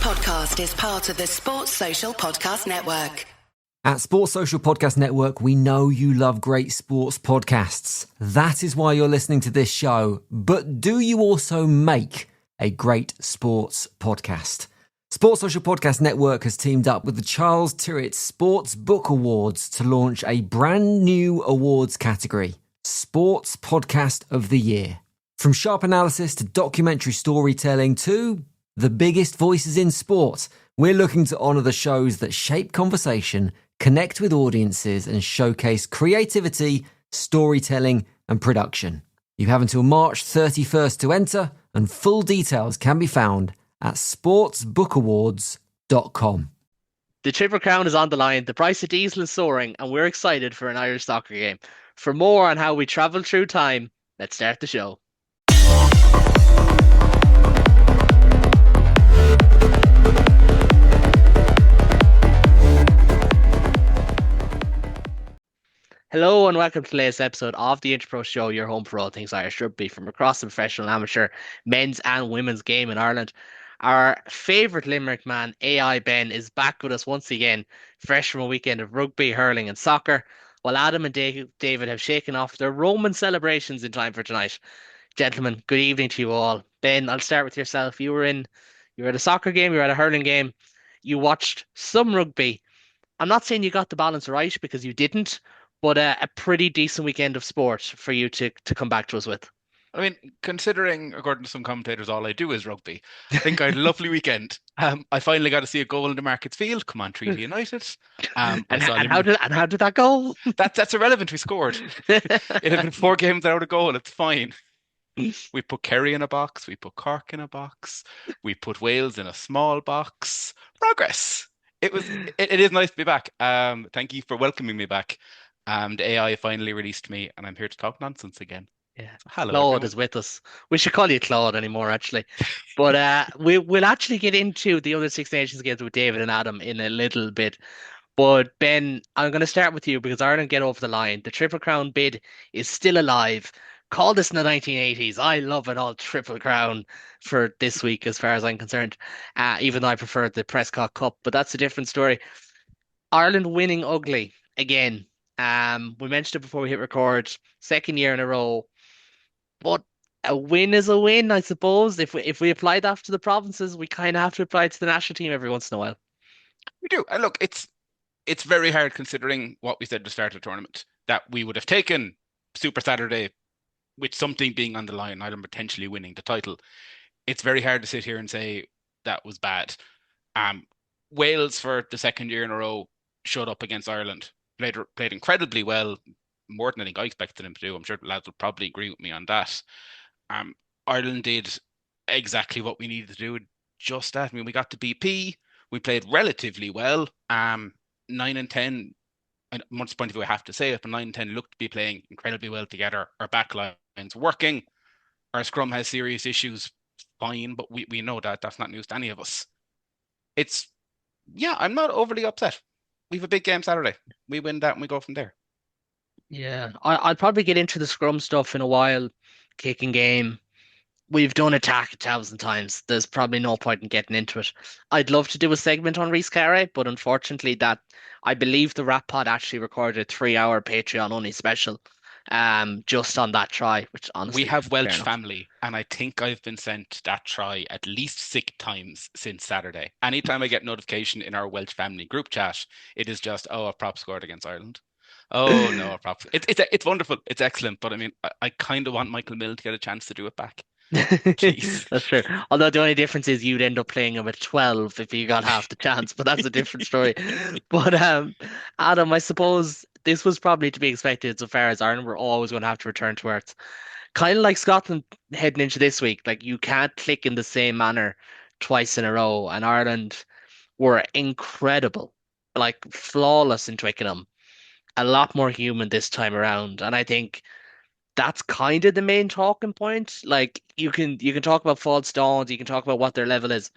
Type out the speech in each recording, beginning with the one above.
podcast is part of the Sports Social Podcast Network. At Sports Social Podcast Network, we know you love great sports podcasts. That is why you're listening to this show. But do you also make a great sports podcast? Sports Social Podcast Network has teamed up with the Charles Tyrwhitt Sports Book Awards to launch a brand new awards category, Sports Podcast of the Year. From sharp analysis to documentary storytelling to the biggest voices in sport, we're looking to honour the shows that shape conversation, connect with audiences and showcase creativity, storytelling and production. You have until March 31st to enter, and full details can be found at sportsbookawards.com. The Triple Crown is on the line, the price of diesel is soaring, and we're excited for an Irish soccer game. For more on how we travel through time, let's start the show. Hello and welcome to the latest episode of the Interpro Show, your home for all things Irish rugby from across the professional and amateur men's and women's game in Ireland. Our favourite Limerick man, AI Ben, is back with us once again, fresh from a weekend of rugby, hurling and soccer, while Adam and David have shaken off their Roman celebrations in time for tonight. Gentlemen, good evening to you all. Ben, I'll start with yourself. You were at a soccer game, you were at a hurling game, you watched some rugby. I'm not saying you got the balance right because you didn't, but a pretty decent weekend of sport for you to come back to us with. I mean, considering, according to some commentators, all I do is rugby, I think I had a lovely weekend. I finally got to see a goal in the Markets Field. Come on, Treaty United. And how did that go? That's irrelevant. We scored. It had been 4 games without a goal. It's fine. We put Kerry in a box. We put Cork in a box. We put Wales in a small box. Progress. It is nice to be back. Thank you for welcoming me back. AI finally released me, and I'm here to talk nonsense again. Yeah, so hello, Claude everyone. is with us. We should call you Claude anymore, actually. But we'll actually get into the other Six Nations games with David and Adam in a little bit. But Ben, I'm going to start with you because Ireland get over the line. The Triple Crown bid is still alive. Call this in the 1980s. I love it all Triple Crown for this week, as far as I'm concerned. Even though I prefer the Prescott Cup, but that's a different story. Ireland winning ugly again. We mentioned it before we hit record. Second year in a row. But a win is a win, I suppose. If we apply that to the provinces, we kind of have to apply it to the national team every once in a while. We do. And look, it's very hard considering what we said at the start of the tournament, that we would have taken Super Saturday with something being on the line, Ireland potentially winning the title. It's very hard to sit here and say that was bad. Wales, for the second year in a row, showed up against Ireland. Played incredibly well, more than I think I expected him to do. I'm sure the lads will probably agree with me on that. Ireland did exactly what we needed to do, just that. I mean, we got to BP, we played relatively well. 9 and 10, and much point of view I have to say it, but 9 and 10 looked to be playing incredibly well together. Our back line's working, our scrum has serious issues, fine, but we know that's not news to any of us. I'm not overly upset. We have a big game Saturday. We win that and we go from there. Yeah, I'll probably get into the scrum stuff in a while. Kicking game. We've done attack 1,000 times. There's probably no point in getting into it. I'd love to do a segment on Rhys Carey, but unfortunately I believe the Rap Pod actually recorded a 3-hour Patreon only special just on that try, which honestly, we have Welsh family, and I think I've been sent that try at least 6 times since Saturday. Anytime I get notification in our Welsh family group chat, it is just, a prop scored against Ireland. Oh no, a prop. It's wonderful. It's excellent. But I mean, I kind of want Michael Mill to get a chance to do it back. That's true. Although the only difference is you'd end up playing him at 12 if you got half the chance, but that's a different story. But Adam, I suppose this was probably to be expected so far as Ireland were always going to have to return to earth. Kind of like Scotland heading into this week. Like, you can't click in the same manner twice in a row, and Ireland were incredible, like flawless in Twickenham. A lot more human this time around, and I think that's kind of the main talking point. Like, you can talk about false dawns, you can talk about what their level is,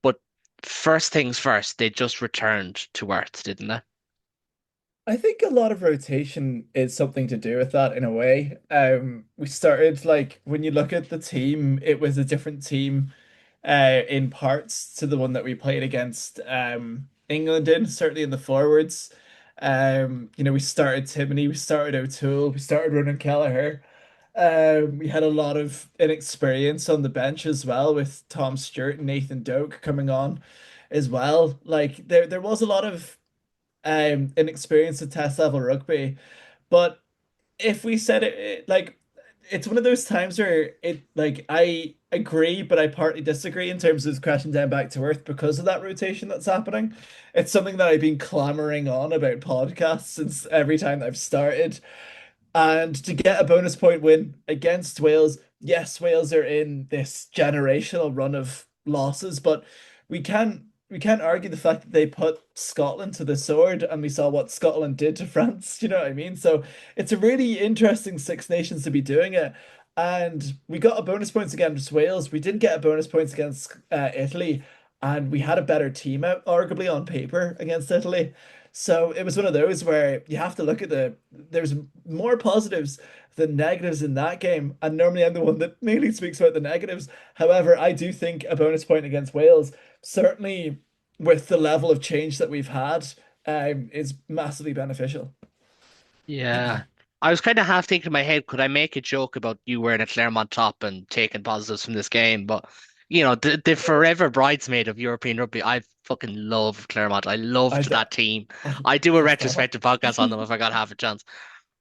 but first things first, they just returned to earth, didn't they? I think a lot of rotation is something to do with that in a way. We started, like, when you look at the team, it was a different team in parts to the one that we played against England in, certainly in the forwards. We started Timoney, we started O'Toole, we started Ronan Kelleher. We had a lot of inexperience on the bench as well, with Tom Stewart and Nathan Doak coming on as well. Like there was a lot of inexperience at test level rugby, but if we said like it's one of those times where it like I agree, but I partly disagree in terms of crashing down back to earth because of that rotation that's happening. It's something that I've been clamoring on about podcasts since every time that I've started. And to get a bonus point win against Wales, yes, Wales are in this generational run of losses, but we can't argue the fact that they put Scotland to the sword, and we saw what Scotland did to France. You know what I mean? So it's a really interesting Six Nations to be doing it. And we got a bonus points against Wales. We didn't get a bonus points against Italy, and we had a better team out, arguably on paper, against Italy. So it was one of those where you have to look at there's more positives than negatives in that game. And normally I'm the one that mainly speaks about the negatives. However, I do think a bonus point against Wales, certainly with the level of change that we've had, is massively beneficial. Yeah. I was kind of half thinking in my head, could I make a joke about you wearing a Claremont top and taking positives from this game? But the forever bridesmaid of European rugby, I fucking love Claremont. I I, loved d- that team. I I do a full stop. retrospective podcast on them if I got half a chance.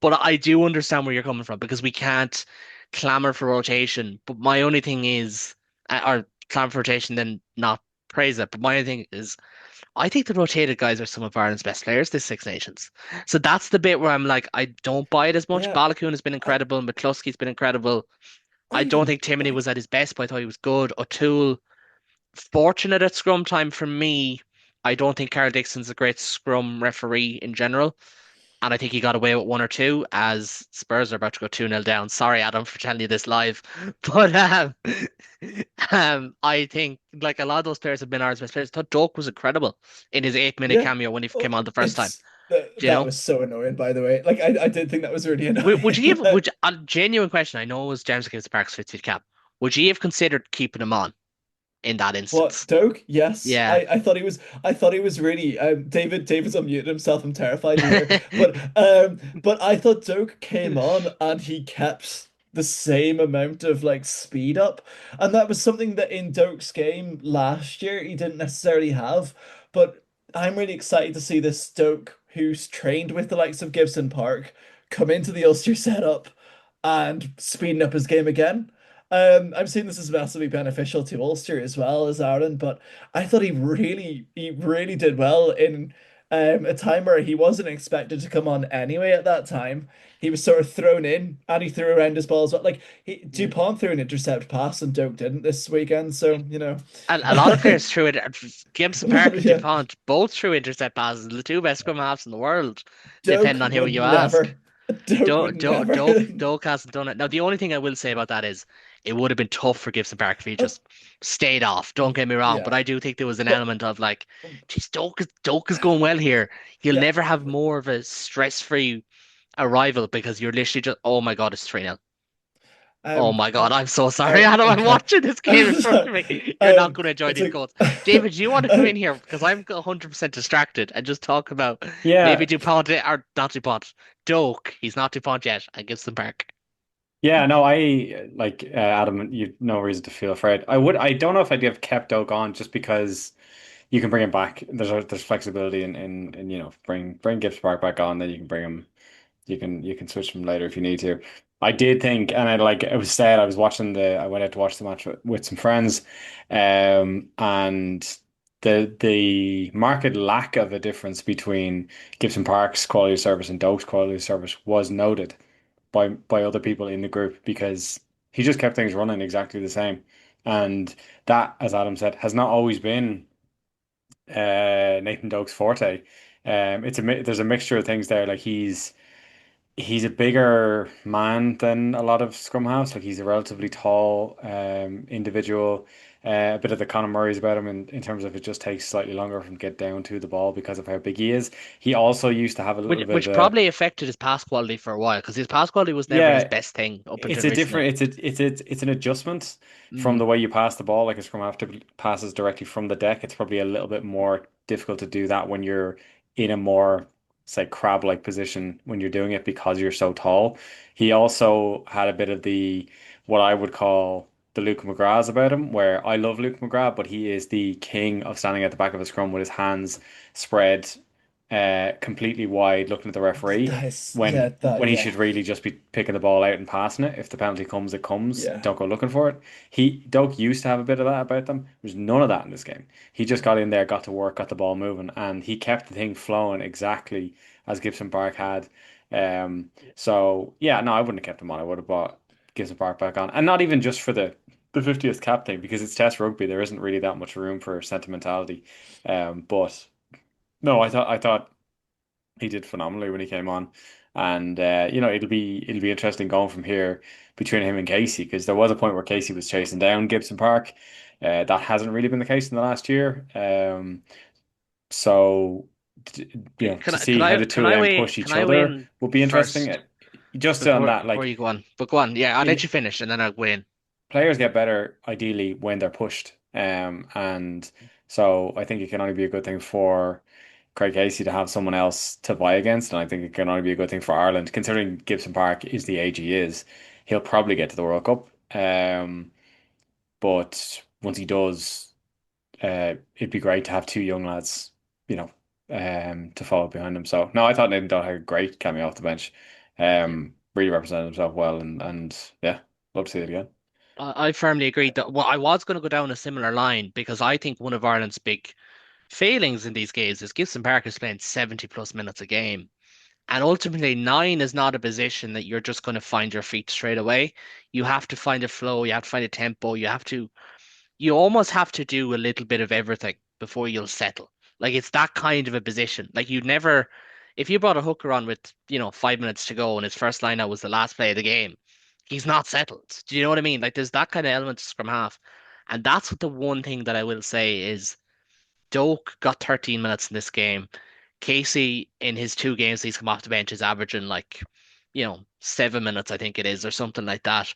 But I do understand where you're coming from, because we can't clamor for rotation. But my only thing is, or clamor for rotation, then not praise it. But my only thing is, I think the rotated guys are some of Ireland's best players this Six Nations. So that's the bit where I'm like, I don't buy it as much. Yeah, Balakoon has been I incredible. McCluskey's been incredible. I don't I think Timoney I was at his best, but I thought he was good. O'Toole, fortunate at scrum time for me. I don't think Carl Dixon's a great scrum referee in general. And I think he got away with one or two, as Spurs are about to go 2-0 down. Sorry, Adam, for telling you this live. But I think like a lot of those players have been Ireland's best players. I thought Doak was incredible in his 8 minute yeah. cameo when he Oh, came on the first time. it's that Do you that know? was so annoying, by the way. Like I did think that was really Would you annoying. give would you, a genuine question? I know it was James against the Parks 50 cap. Would you have considered keeping him on in that What, instance? Doak? Yes. Yeah. I thought he was really David's unmuted himself. I'm terrified to hear. But I thought Doak came on and he kept the same amount of like speed up. And that was something that in Doak's game last year he didn't necessarily have. But I'm really excited to see this Doak who's trained with the likes of Gibson Park come into the Ulster setup and speeding up his game again. I'm seeing this as massively beneficial to Ulster as well as Ireland, but I thought he really did well in a time where he wasn't expected to come on anyway at that time. He was sort of thrown in and he threw around his balls. Like Dupont threw an intercept pass and Doak didn't this weekend, so A lot of players threw it. Gibson Park and yeah, DuPont both threw intercept passes. The two best scrum halves in the world, Doak depending on who would you ask. never. Doak would never. Doak hasn't done it. Now, the only thing I will say about that is it would have been tough for Gibson Park if he just stayed off. Don't get me wrong, but Yeah, I do think there was an but element of like, geez, Doak is going well here. He'll yeah. never have more of a stress-free arrival because you're literally just, oh my God, it's 3-0. Oh Um, my God, uh, I'm so sorry, Adam. I'm okay. watching this game in front of me. You're not Um, going to enjoy it's these like, goals. David, do you want to come uh, in here? Because I'm 100% distracted and just talk about maybe Yeah, DuPont or not DuPont. Doak, he's not DuPont yet, and Gibson Park. yeah, no, I like Adam, you've no reason to feel afraid. I don't know if I'd have kept Doug on just because you can bring him back. There's flexibility in bring Gibbs Park back on, then you can bring him. You can switch them later if you need to. I did think, and I like it was said, I went out to watch the match with some friends, and the market lack of a difference between Gibson Park's quality of service and Doak's quality of service was noted by other people in the group because he just kept things running exactly the same. And that, as Adam said, has not always been Nathan Doak's forte. There's a mixture of things there. Like he's a bigger man than a lot of scrum halves. Like he's a relatively tall individual. A bit of the Conor Murray's about him in terms of it just takes slightly longer for him to get down to the ball because of how big he is. He also used to have a Which little bit of which a probably affected his pass quality for a while because his pass quality was never his yeah. best thing up It's until a recently. different it's an adjustment from Mm. the way you pass the ball. Like a scrum half passes directly from the deck. It's probably a little bit more difficult to do that when you're in a more, say, crab-like position when you're doing it because you're so tall. He also had a bit of the what I would call the Luke McGraths about him, where I love Luke McGrath, but he is the king of standing at the back of a scrum with his hands spread completely wide, looking at the referee Yeah, when he should really just be picking the ball out and passing it. If the penalty comes, it comes. yeah. Don't go looking for it. Doak used to have a bit of that about them. There's none of that in this game. He just got in there, got to work, got the ball moving, and he kept the thing flowing exactly as Gibson Park had. So yeah, no, I wouldn't have kept him on. I would have bought Gibson Park back on, and not even just for the 50th cap thing because it's Test rugby. There isn't really that much room for sentimentality. But no, I thought he did phenomenally when he came on, and it'll be interesting going from here between him and Casey because there was a point where Casey was chasing down Gibson Park. That hasn't really been the case in the last year. So Can to I can see how I the can two of I them weigh push can each I weigh other in would be interesting. first Just on that, before like you go on? But go on. Yeah, I'll let in you finish and then I'll weigh in. players get better ideally when they're pushed. And so I think it can only be a good thing for Craig Casey to have someone else to vie against, and I think it can only be a good thing for Ireland, considering Gibson Park is the age he is. He'll probably get to the World Cup. But once he does, it'd be great to have two young lads, you know, to follow behind him. So no, I thought Nathan Dodd had a great cameo off the bench. Really represented himself well, and yeah, love to see it again. I firmly agree that well, I was going to go down a similar line because I think one of Ireland's big failings in these games is Gibson Park is playing 70 plus minutes a game. And ultimately, nine is not a position that you're just going to find your feet straight away. You have to find a flow, you have to find a tempo, you almost have to do a little bit of everything before you'll settle. Like it's that kind of a position. Like you'd never, if you brought a hooker on with, 5 minutes to go and his first line out was the last play of the game, he's not settled. Do you know what I mean? Like there's that kind of element to scrum half. And that's what the one thing that I will say is Doak got 13 minutes in this game. Casey, in his two games he's come off the bench, is averaging like, 7 minutes, I think it is, or something like that.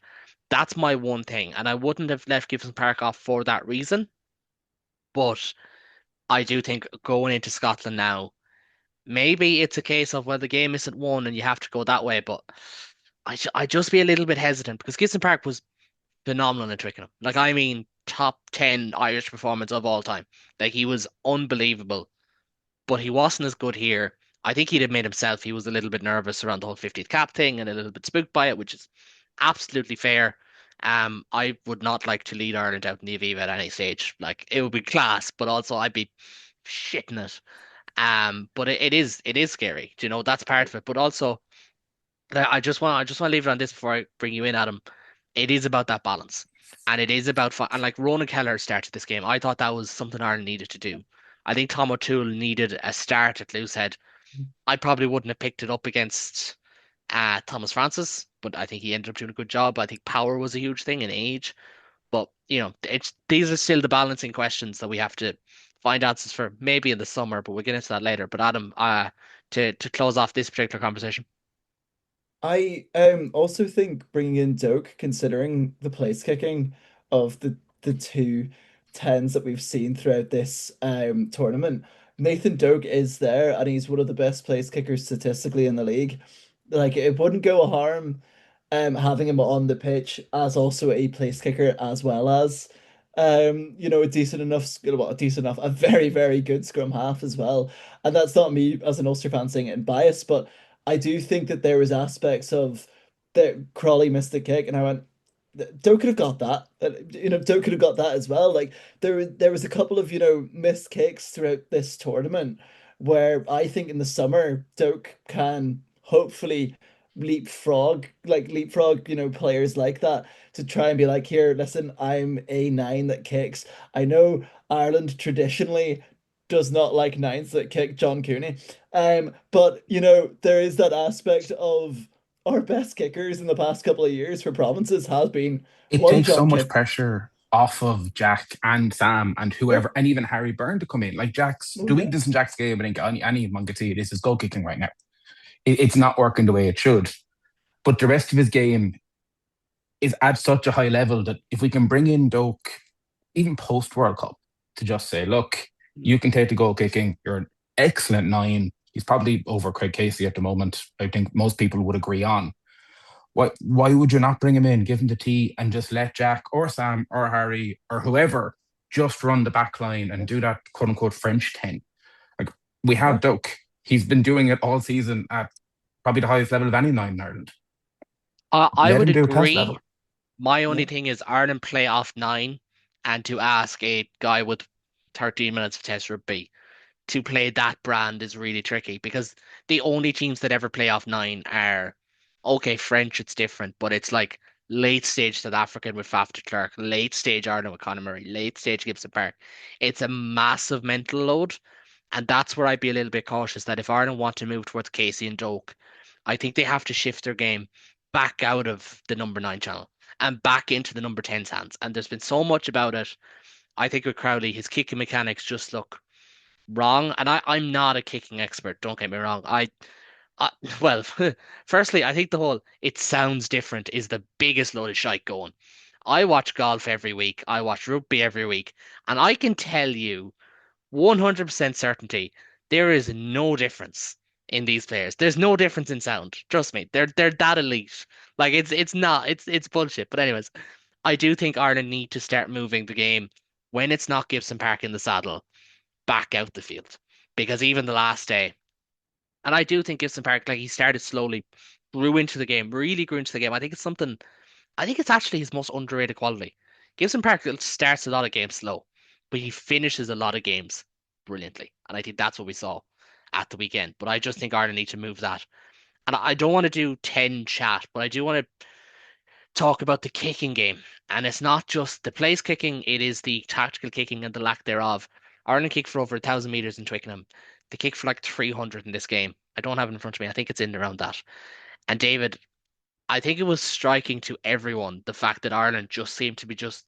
That's my one thing. And I wouldn't have left Gibson Park off for that reason. But I do think going into Scotland now, maybe it's a case of, well, the game isn't won and you have to go that way. But I just be a little bit hesitant because Gibson Park was phenomenal in Twickenham. Like, I mean, top 10 Irish performance of all time. Like, he was unbelievable, but he wasn't as good here. I think he'd admit himself he was a little bit nervous around the whole 50th cap thing and a little bit spooked by it, which is absolutely fair. I would not like to lead Ireland out in the Aviva at any stage. Like it would be class, but also I'd be shitting it. But it is scary. Do you know, that's part of it. But also, like, I just want to leave it on this before I bring you in, Adam. It is about that balance, and it is about and like Ronan Kelleher started this game. I thought that was something Ireland needed to do. I think Tom O'Toole needed a start at loosehead. I probably wouldn't have picked it up against Thomas Francis, but I think he ended up doing a good job. I think power was a huge thing and age, but it's these are still the balancing questions that we have to find answers for, maybe in the summer, but we'll get into that later. But Adam, to close off this particular conversation. I also think bringing in Doak, considering the place kicking of the two tens that we've seen throughout this tournament, Nathan Doak is there and he's one of the best place kickers statistically in the league. Like it wouldn't go a harm having him on the pitch as also a place kicker as well as a decent enough well, a decent enough, a very, very good scrum half as well. And that's not me as an Ulster fan saying it in bias, but I do think that there was aspects of that Crawley missed the kick, and I went, Doe could have got that. Doe could have got that as well. Like there was a couple of missed kicks throughout this tournament where I think in the summer Doak can hopefully leapfrog players like that to try and be like, here, listen, I'm a nine that kicks. I know Ireland traditionally does not like nines that kick, John Cooney. But there is that aspect of our best kickers in the past couple of years for provinces has been It one takes so John much Kiff. pressure off of Jack and Sam and whoever, and even Harry Byrne to come in. Like the weakness in Jack's game, I think any of can see this is goal kicking right now. It's not working the way it should. But the rest of his game is at such a high level that if we can bring in Doak, even post World Cup, to just say, look, you can take the goal kicking. You're an excellent 9. He's probably over Craig Casey at the moment. I think most people would agree on. Why would you not bring him in, give him the tee, and just let Jack or Sam or Harry or whoever just run the back line and do that quote unquote French 10? Like, we have Doak. He's been doing it all season at probably the highest level of any 9 in Ireland. I Let would him do it test agree. level. My only thing is Ireland play off 9, and to ask a guy with 13 minutes of Test rugby to play that brand is really tricky, because the only teams that ever play off 9 are, okay, French, it's different, but it's like late stage South African with Faf de Klerk, late stage Ireland with Conor Murray, late stage Gibson Park. It's a massive mental load. And that's where I'd be a little bit cautious that if Ireland want to move towards Casey and Doak, I think they have to shift their game back out of the number 9 channel and back into the number 10's hands. And there's been so much about it. I think with Crowley, his kicking mechanics just look wrong. And I'm not a kicking expert, don't get me wrong. I well, firstly, I think the whole "it sounds different" is the biggest load of shite going. I watch golf every week. I watch rugby every week. And I can tell you 100% certainty, there is no difference in these players. There's no difference in sound. Trust me, they're that elite. Like it's not it's bullshit. But anyways, I do think Ireland need to start moving the game when it's not Gibson Park in the saddle back out the field, because even the last day, and I do think Gibson Park, like, he started slowly, grew into the game, really grew into the game. I think it's something. I think it's actually his most underrated quality. Gibson Park starts a lot of games slow, but he finishes a lot of games brilliantly. And I think that's what we saw at the weekend. But I just think Ireland need to move that. And I don't want to do 10 chat, but I do want to talk about the kicking game. And it's not just the place kicking, it is the tactical kicking and the lack thereof. Ireland kicked for over 1,000 meters in Twickenham. They kicked for like 300 in this game. I don't have it in front of me. I think it's in around that. And David, I think it was striking to everyone the fact that Ireland just seemed to be just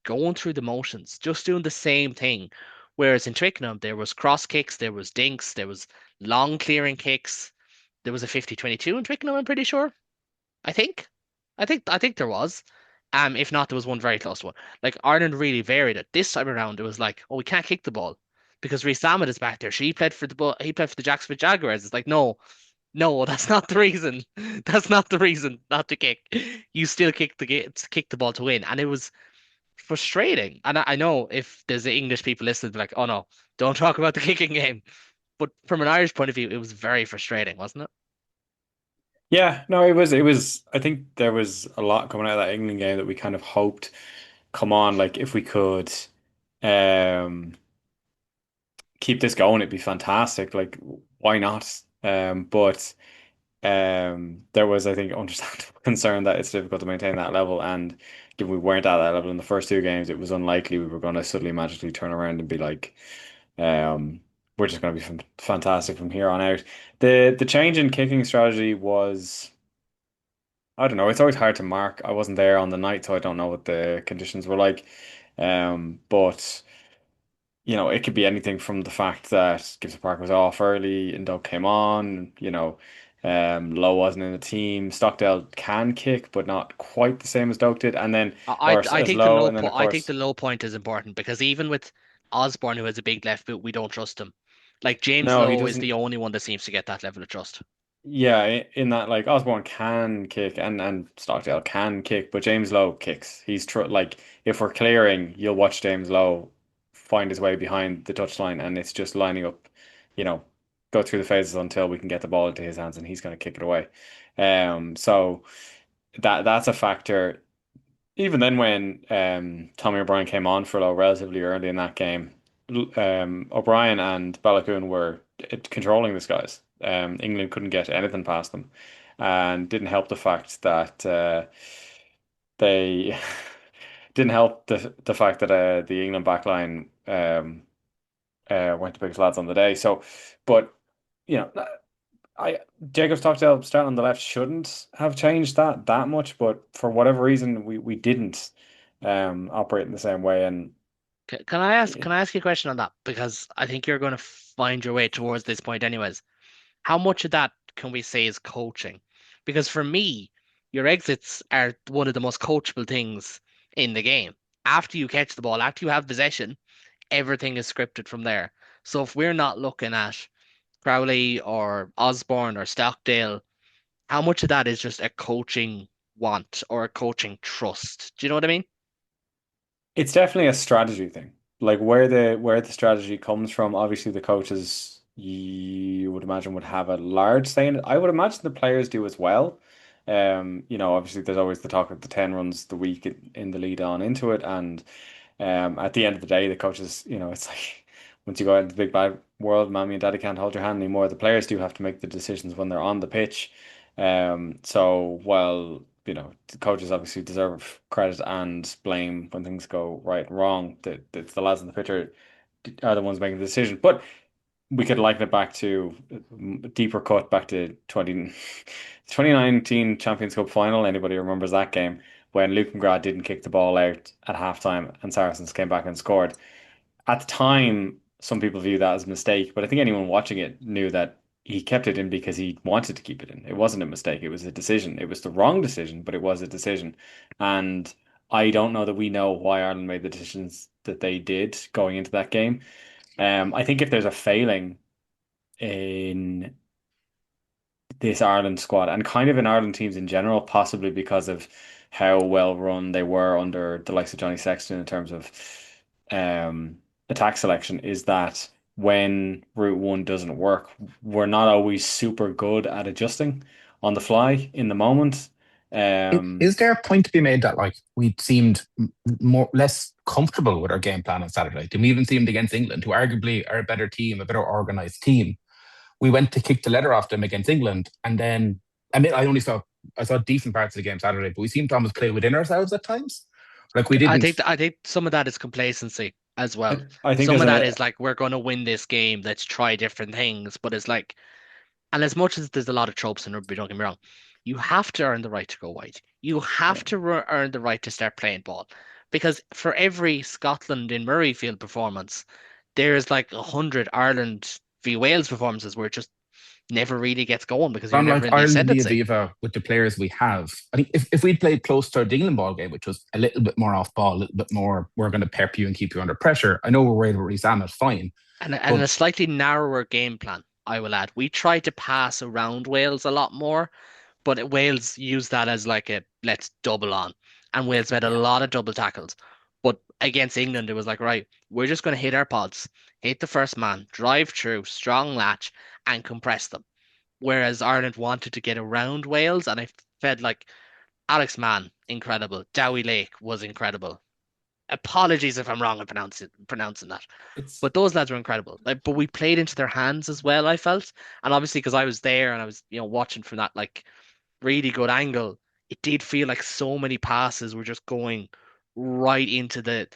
going through the motions, just doing the same thing. Whereas in Twickenham, there was cross kicks, there was dinks, there was long clearing kicks. There was a 50-22 in Twickenham, I'm pretty sure. I think. I think there was. If not, there was one very close one. Like, Ireland really varied it. This time around, it was like, oh, we can't kick the ball because Reece Ahmed is back there. He played for the ball. He played for the Jacksonville Jaguars. It's like, no, no, that's not the reason. That's not the reason not to kick. You still kick the ball to win, and it was frustrating. And I know if there's the English people listening, they're like, oh no, don't talk about the kicking game. But from an Irish point of view, it was very frustrating, wasn't it? Yeah, no, it was I think there was a lot coming out of that England game that we kind of hoped, come on, like if we could um keep this going, it'd be fantastic. Like, why not? But there was, I think, understandable concern that it's difficult to maintain that level, and given we weren't at that level in the first 2 games, it was unlikely we were going to suddenly magically turn around and be like, um, we're just going to be fantastic from here on out. The change in kicking strategy was, I don't know, it's always hard to mark. I wasn't there on the night, so I don't know what the conditions were like. But it could be anything from the fact that Gibson Park was off early and Doug came on, Lowe wasn't in the team. Stockdale can kick, but not quite the same as Doug did. And then, I or I as think the Lowe, low and then point of I think the course, low point is important, because even with Osborne, who has a big left boot, we don't trust him. Like, James no, he Lowe is the doesn't. only one that seems to get that level of trust. Yeah, in that, like, Osborne can kick and Stockdale can kick, but James Lowe kicks. He's tr like, if we're clearing, you'll watch James Lowe find his way behind the touchline, and it's just lining up, you know, go through the phases until we can get the ball into his hands, and he's going to kick it away. So that's a factor. Even then, when Tommy O'Brien came on for Lowe relatively early in that game, O'Brien and Balakoon were controlling these guys. England couldn't get anything past them, and didn't help the fact that they didn't help the fact that the England backline weren't the biggest lads on the day. So, but you know, I Jacobs Stockdale starting on the left shouldn't have changed that much, but for whatever reason we didn't. operate in the same way. And Can I ask you a question on that? Because I think you're going to find your way towards this point anyways. How much of that can we say is coaching? Because for me, your exits are one of the most coachable things in the game. After you catch the ball, after you have possession, everything is scripted from there. So if we're not looking at Crowley or Osborne or Stockdale, how much of that is just a coaching want or a coaching trust? Do you know what I mean? it's definitely a strategy thing. Like where the strategy comes from, obviously the coaches you would imagine would have a large say in it. I would imagine the players do as well. Obviously there's always the talk of the 10 runs the week in the lead on into it. And at the end of the day, the coaches, it's like once you go out into the big bad world, mommy and daddy can't hold your hand anymore. The players do have to make the decisions when they're on the pitch. So while the coaches obviously deserve credit and blame when things go right and wrong, it's the lads on the pitch are the ones making the decision. But we could liken it back to a deeper cut back to 2019 Champions Cup final. Anybody remembers that game when Luke McGrath didn't kick the ball out at halftime and Saracens came back and scored? At the time, some people view that as a mistake, but I think anyone watching it knew that he kept it in because he wanted to keep it in. It wasn't a mistake, it was a decision. It was the wrong decision, but it was a decision. And I don't know that we know why Ireland made the decisions that they did going into that game. I think if there's a failing in this Ireland squad and kind of in Ireland teams in general, possibly because of how well run they were under the likes of Johnny Sexton in terms of attack selection, is that when Route One doesn't work, we're not always super good at adjusting on the fly in the moment. Is there a point to be made that like we seemed more less comfortable with our game plan on Saturday? Did we even seemed against England, who arguably are a better team, a better organised team? We went to kick the leather off them against England, and then I mean I saw decent parts of the game Saturday, but we seemed to almost play within ourselves at times. Like we didn't. I think some of that is complacency as well. I think Some there's of that an is like we're going to win this game. Let's try different things. But it's like, and as much as there's a lot of tropes in rugby, don't get me wrong, you have to earn the right to go wide. You have to earn the right to start playing ball, because for every Scotland in Murrayfield performance, there's like 100 Ireland v Wales performances where it just never really gets going because you're I'm never like in the Ireland v ascendancy. Aviva with the players we have. I think if we'd played close to our England ball game, which was a little bit more off ball, a little bit more, we're going to pep you and keep you under pressure. I know we're worried about Reece Ahmed, fine. And But a slightly narrower game plan, I will add. We tried to pass around Wales a lot more, but Wales used that as like a let's double on. And Wales made a lot of double tackles. But against England, it was like, right, we're just going to hit our pods, hit the first man, drive through, strong latch, and compress them. Whereas Ireland wanted to get around Wales, and I felt like Alex Mann, incredible. Dowie Lake was incredible. Apologies if I'm wrong in pronouncing that. It's But those lads were incredible. Like, but we played into their hands as well, I felt. And obviously, because I was there and I was, watching from that like really good angle, it did feel like so many passes were just going right into the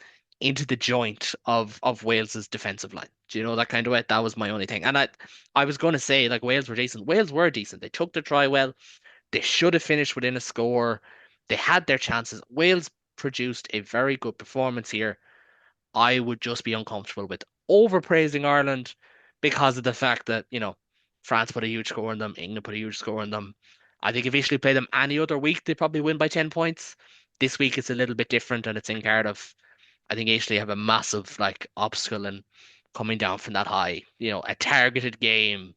joint of Wales's defensive line. Do you know that kind of way? That was my only thing. And I was going to say like Wales were decent. Wales were decent. They took the try well. They should have finished within a score. They had their chances. Wales produced a very good performance here. I would just be uncomfortable with overpraising Ireland because of the fact that, France put a huge score on them, England put a huge score on them. I think if Italy played them any other week, they'd probably win by 10 points. This week it's a little bit different and it's in Cardiff. I think Italy have a massive like obstacle in coming down from that high. A targeted game,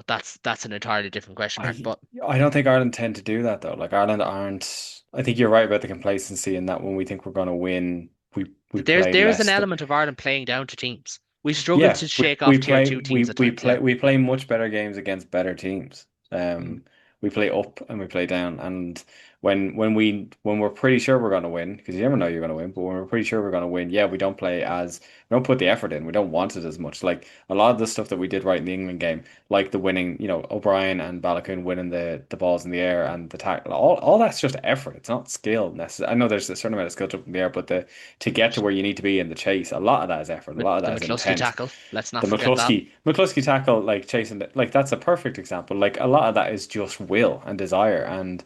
that's an entirely different question mark. I But I don't think Ireland tend to do that though. Like Ireland aren't. I think you're right about the complacency in that when we think we're going to win, we there's play there's an less. element of Ireland playing down to teams. We struggle Yeah, to shake off tier two teams at times, yeah. we play much better games against better teams. Mm. We play up and we play down, and when we're pretty sure we're going to win, because you never know you're going to win, but when we're pretty sure we're going to win, yeah, we don't put the effort in, we don't want it as much. Like a lot of the stuff that we did right in the England game, like the winning, O'Brien and Balogun winning the balls in the air and the tackle, all that's just effort. It's not skill necessarily. I know there's a certain amount of skill up in the air, but to get to where you need to be in the chase, a lot of that is effort, a With lot of the that is McCluskey intent. tackle, let's not The forget that. McCluskey tackle, like chasing, like that's a perfect example. Like a lot of that is just will and desire, and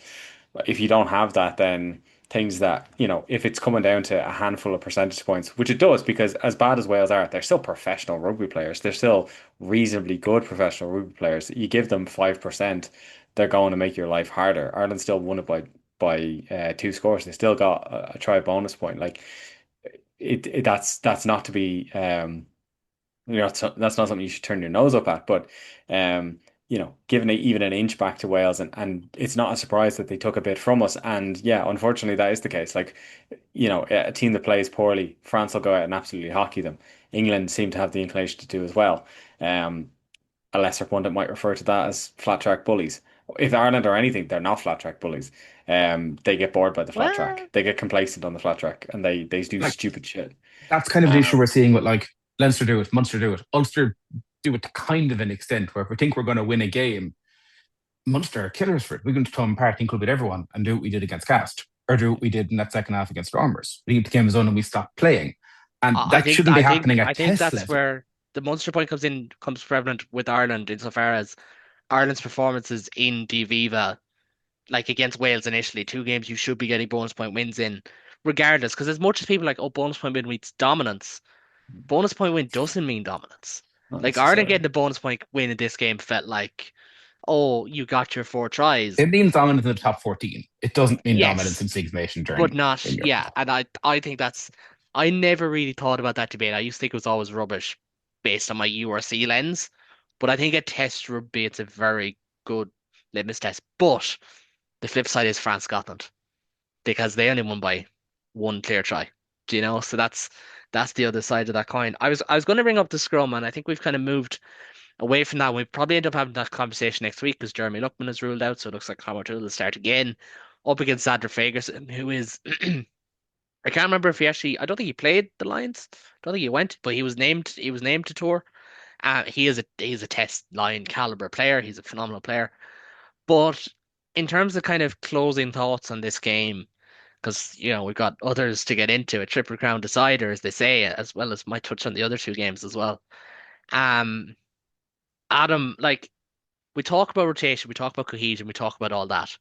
if you don't have that, then things that, if it's coming down to a handful of percentage points, which it does, because as bad as Wales are, they're still professional rugby players. They're still reasonably good professional rugby players. You give them 5%, they're going to make your life harder. Ireland still won it by 2 scores. They still got a try bonus point. Like that's not to be that's not something you should turn your nose up at. But giving even an inch back to Wales, and it's not a surprise that they took a bit from us. And yeah, unfortunately, that is the case. Like, a team that plays poorly, France will go out and absolutely hockey them. England seem to have the inclination to do as well. Um, a lesser pundit might refer to that as flat track bullies. If Ireland are anything, they're not flat track bullies. They get bored by the flat Well, track. They get complacent on the flat track, and they do Like stupid shit. that's kind of the issue Um, we're seeing with like Leinster do it, Munster do it, Ulster do it to kind of an extent where if we think we're going to win a game, Munster are killers for it. We're going to come apart, include everyone, and do what we did against Cast, or do what we did in that second half against Stormers. We get the game is on and we stop playing, and I that think shouldn't be I think happening I at think test that's level. where the Munster point comes prevalent with Ireland insofar as Ireland's performances in the Viva, like against Wales initially, 2 games you should be getting bonus point wins in, regardless. Because as much as people are like, oh, bonus point win means dominance, bonus point win doesn't mean dominance. Not Like Ireland necessarily. getting the bonus point win in this game felt like, oh, you got your 4 tries. It means dominance in the top 14. It doesn't mean dominance Yes, in Six Nation but journey not, in yeah. Europe. And I think I never really thought about that debate. I used to think it was always rubbish based on my URC lens. But I think a test rugby, it's a very good litmus test. But the flip side is France Scotland because they only won by one clear try. Do you know? So that's the other side of that coin. I was going to bring up the scrum, and I think we've kind of moved away from that. We probably end up having that conversation next week because Jeremy Luckman is ruled out, so it looks like Conor will start again up against Sandra Fagerson, who is I can't remember if he actually. I don't think he played the Lions. I don't think he went, but he was named. He was named to tour. He's a test line caliber player. He's a phenomenal player. But in terms of kind of closing thoughts on this game, because we've got others to get into, a triple crown decider, as they say, as well as might touch on the other 2 games as well. Um, Adam, like we talk about rotation, we talk about cohesion, we talk about all that.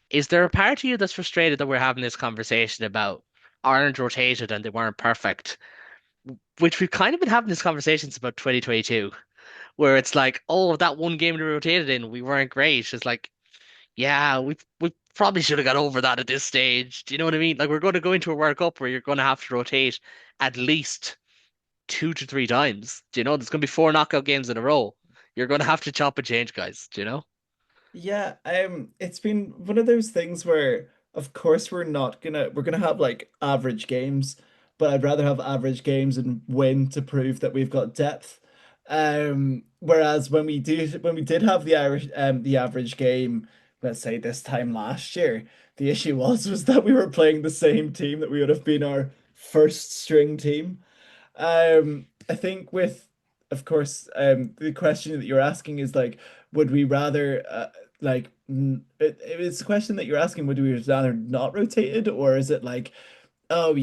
Is there a part of you that's frustrated that we're having this conversation about Ireland rotated and they weren't perfect? Which we've kind of been having these conversations about 2022, where it's like, oh, that one game we rotated in, we weren't great. It's like, yeah, we probably should have got over that at this stage. Do you know what I mean? Like we're going to go into a World Cup where you're going to have to rotate at least 2 to 3 times. Do you know? There's going to be 4 knockout games in a row. You're going to have to chop and change, guys. Do you know? Yeah, it's been one of those things where, of course, we're gonna have like average games, but I'd rather have average games and win to prove that we've got depth. Whereas when we did have the average game, let's say this time last year, the issue was that we were playing the same team that we would have been our first string team. I think of course, the question that you're asking is like, would we rather, it's a question that you're asking, would we rather not rotated, or is it like, oh,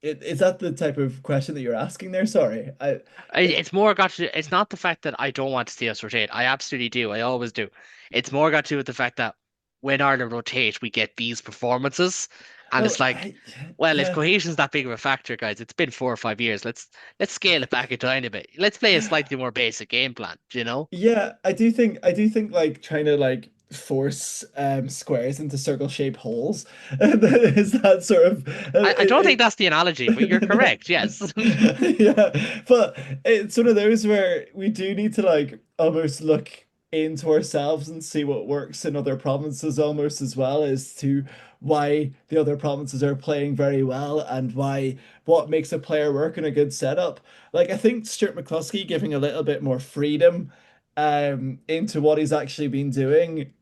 is that the type of question that you're asking there? Sorry, it, It's more got to. It's not the fact that I don't want to see us rotate. I absolutely do. I always do. It's more got to do with the fact that when Ireland rotate, we get these performances, and well, it's like, well, if yeah. cohesion's that big of a factor, guys, it's been 4 or 5 years. Let's scale it back a tiny bit. Let's play a slightly more basic game plan. Do you know? Yeah, I do think like trying to like force squares into circle shaped holes is that sort of I don't think that's the analogy, but you're no. correct. Yes. Yeah, but it's one of those where we do need to like almost look into ourselves and see what works in other provinces almost as well as to why the other provinces are playing very well and what makes a player work in a good setup. Like I think Stuart McCluskey giving a little bit more freedom into what he's actually been doing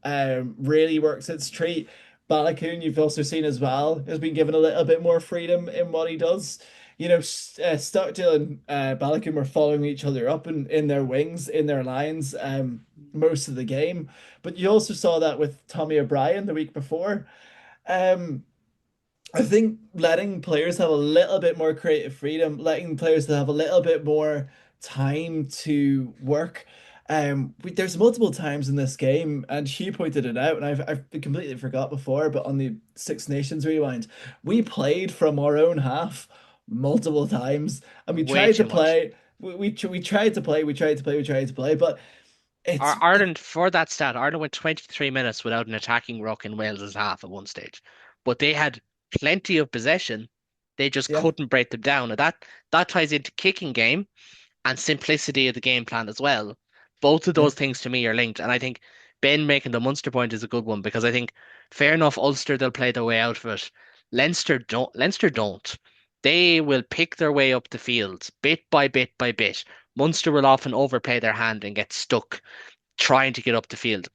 really works its treat. Balakoon, you've also seen as well, has been given a little bit more freedom in what he does. Stockdale and Balakoon were following each other up in their wings, in their lines, most of the game. But you also saw that with Tommy O'Brien the week before. Um, I think letting players have a little bit more creative freedom, letting players have a little bit more time to work. There's multiple times in this game, and she pointed it out, and I've completely forgot before, but on the Six Nations rewind, we played from our own half multiple times, and we Way tried to too much. play. We tried to play. We tried to play. We tried to play, but it Ireland, for that stat, Ireland went 23 minutes without an attacking ruck in Wales's half at one stage. But they had plenty of possession. They just yeah couldn't break them down. And that ties into kicking game and simplicity of the game plan as well. Both of yeah those things to me are linked. And I think Ben making the Munster point is a good one because I think fair enough, Ulster they'll play their way out of it. Leinster don't. Leinster don't. They will pick their way up the field bit by bit by bit. Munster will often overplay their hand and get stuck trying to get up the field.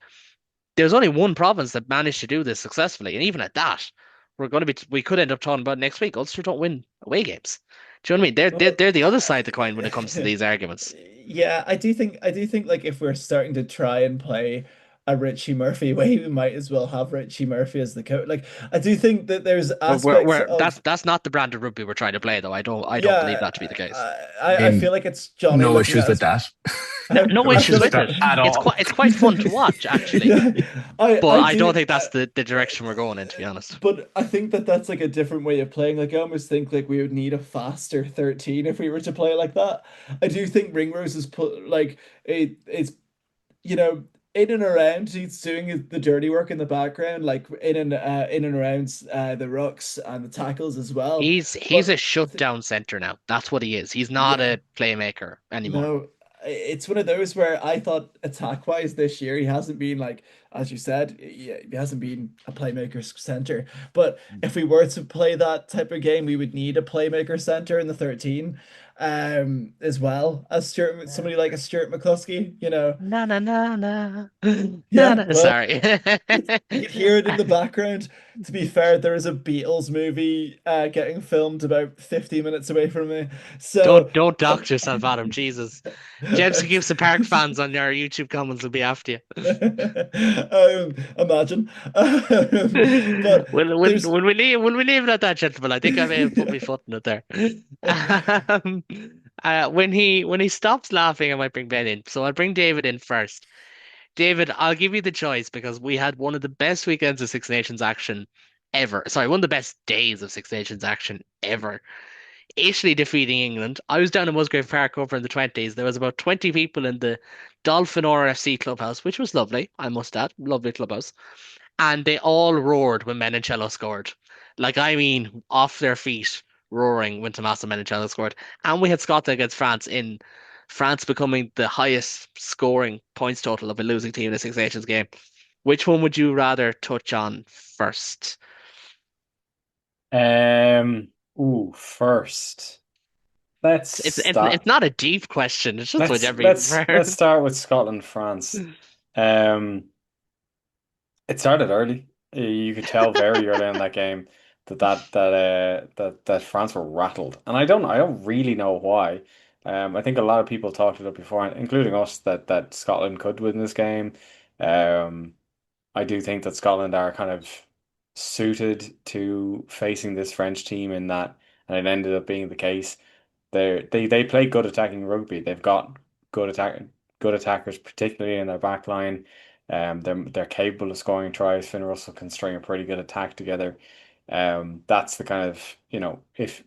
There's only one province that managed to do this successfully, and even at that, we could end up talking about next week. Ulster don't win away games. Do you know what I mean? well, They're the other side of the coin when it comes to these arguments. yeah, I do think like if we're starting to try and play a Richie Murphy way, we might as well have Richie Murphy as the coach. Like I do think that there's But aspects we're of that's not the brand of rugby we're trying to play, though. I don't believe yeah, that to be the case. I Um, feel like it's Johnny no looking issues at with us. that. No, no I No feel issues issues with with like that it. at all. It's quite fun to watch, actually. yeah, But I I don't do. think that's the direction we're going in, to be honest. But I think that that's like a different way of playing. Like I almost think like we would need a faster 13 if we were to play like that. I do think Ringrose is put like it's you know in and around he's doing the dirty work in the background, like in and around the rucks and the tackles as well. He's But a shutdown center now. That's what he is. He's not yeah, a playmaker anymore. no, it's one of those where I thought attack wise this year he hasn't been like, as you said, he hasn't been a playmaker center. But if we were to play that type of game, we would need a playmaker center in the 13, as well as somebody like a Stuart McCluskey, Na na na na na Yeah, na. well, Sorry. you could hear it in the background. To be fair, there is a Beatles movie getting filmed about 50 minutes away from me. So Don't dox yourself, Adam. Jesus. James Gibson Park fans on your YouTube comments will be after imagine. you. But there's Will we leave it at that, gentlemen? I think I may have put my foot in it there. Um, when he stops laughing, I might bring Ben in. So I'll bring David in first. David, I'll give you the choice because we had one of the best weekends of Six Nations action ever. Sorry, one of the best days of Six Nations action ever. Italy defeating England. I was down in Musgrave Park over in the 20s. There was about 20 people in the Dolphin RFC clubhouse, which was lovely, I must add. Lovely clubhouse. And they all roared when Menoncello scored. Like, I mean, off their feet, roaring when Tommaso Menoncello scored. And we had Scotland against France in France becoming the highest scoring points total of a losing team in a Six Nations game. Which one would you rather touch on first? First, let's It's start. not a deep question. It's just Let's whatever you let's prefer. let's start with Scotland, France. Um, it started early. You could tell very early in that game that France were rattled, and I don't really know why. I think a lot of people talked it up before, including us, that Scotland could win this game. Um, I do think that Scotland are kind of suited to facing this French team in that, and it ended up being the case. They play good attacking rugby. They've got good attackers, particularly in their back line. They're capable of scoring tries. Finn Russell can string a pretty good attack together. That's the kind of, if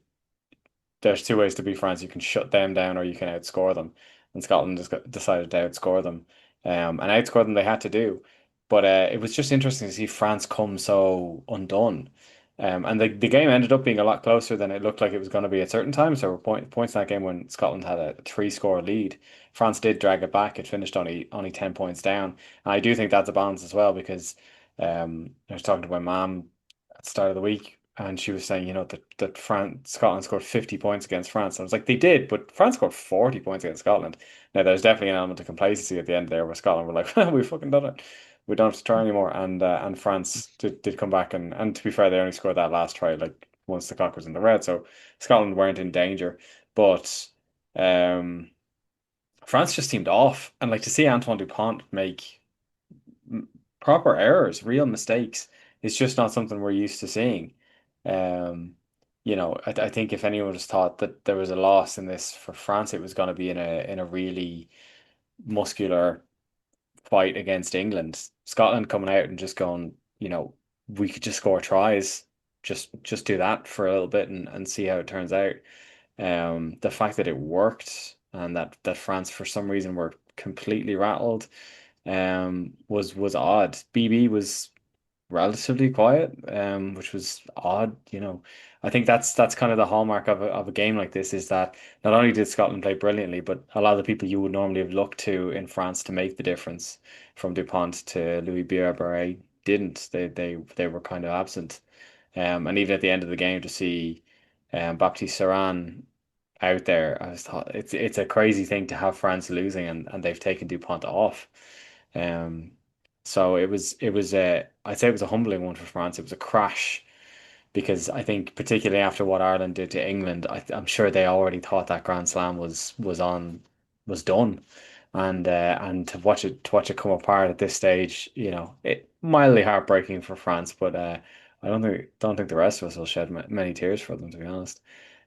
there's two ways to beat France. You can shut them down or you can outscore them. And Scotland just decided to outscore them. And outscore them they had to do. But it was just interesting to see France come so undone. And the game ended up being a lot closer than it looked like it was going to be at certain times. There were points in that game when Scotland had a three-score lead. France did drag it back. It finished only 10 points down. And I do think that's a balance as well because I was talking to my mom at the start of the week and she was saying, that Scotland scored 50 points against France. I was like, they did, but France scored 40 points against Scotland. Now, there's definitely an element of complacency at the end there where Scotland were like, well, we fucking done it. We don't have to try anymore. And France did come back. And to be fair, they only scored that last try, like once the clock was in the red. So Scotland weren't in danger. But um, France just seemed off. And like to see Antoine Dupont make proper errors, real mistakes, is just not something we're used to seeing. Um, I think if anyone just thought that there was a loss in this for France, it was going to be in a really muscular, fight against England. Scotland coming out and just going, we could just score tries, just do that for a little bit and see how it turns out. The fact that it worked and that France for some reason were completely rattled was odd. BB was relatively quiet, which was odd. I think that's kind of the hallmark of a game like this is that not only did Scotland play brilliantly, but a lot of the people you would normally have looked to in France to make the difference, from Dupont to Louis Barret, didn't. They were kind of absent. And even at the end of the game to see Baptiste Saran out there, I was thought it's a crazy thing to have France losing and they've taken Dupont off. Um, so it was I'd say it was a humbling one for France. It was a crash because I think particularly after what Ireland did to England, I'm sure they already thought that Grand Slam was done, and to watch it come apart at this stage, it mildly heartbreaking for France, but I don't think the rest of us will shed many tears for them, to be honest.